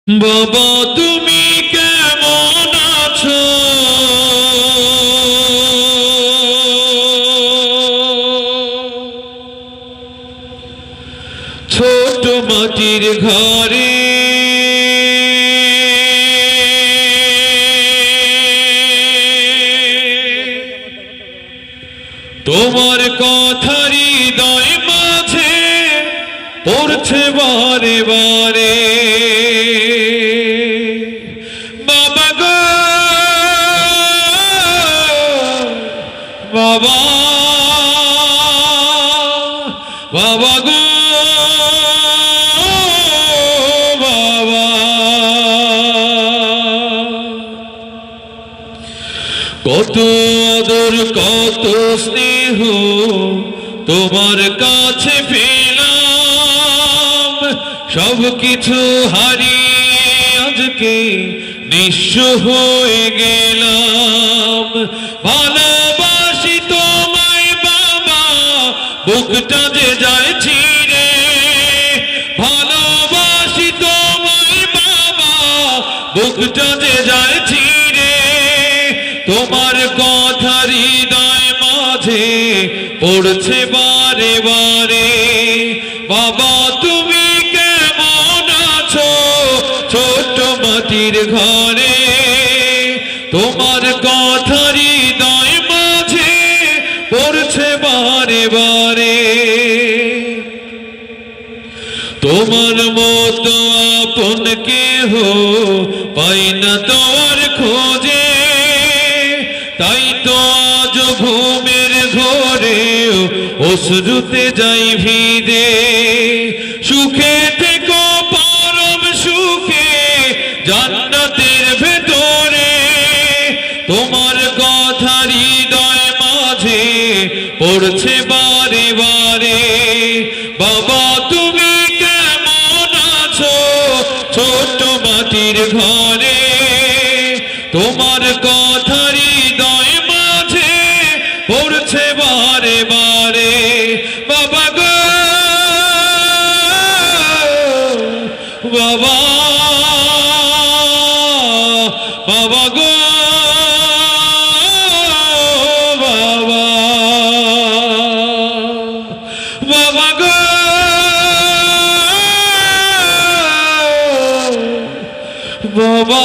বাবা তুমি কেমন আছো? ছোট মাটির ঘরে তোমার কথা হৃদয় মাঝে পড়ছে বারে বারে। বাবা গো বাবা, বাবা গো বাবা, কত আদর কত স্নেহ তোমার কাছে পেলাম, সব কিছু হারিয়ে আজকে নিঃস্ব হয়ে গেলাম। ভালোবাসি তোমায় বাবা, বুকটা যে যায় ছিঁড়ে। ভালোবাসি তোমায় বাবা, বুকটা যে যায় ছিঁড়ে। তোমার কথা হৃদয় মাঝে পড়ছে বারে বারে। বাবা তুমি কেমন আছো? ছোট্ট মাটির ঘরে তোমার কথা হৃদয় মাঝে পড়ছে বারে বারে। তোমার মতো আপন কেহ পাই না তোমার খোঁজে, তাই তো আজ ঘুমের ঘরেও অশ্রুতে যাই ভিদে। সুখে থেকো পরম সুখে জান্নাতের ভেতরে, তোমার কথা হৃদয় মাঝে পড়ছে বারে বারে। বাবা তুমি কেমন আছো? ছোট্ট মাটির ঘরে তোমার কথা হৃদয় মাঝে পড়ছে বারে বারে। বাবা গো বাবা, বাবা গো বাবা, বাবা গো বাবা।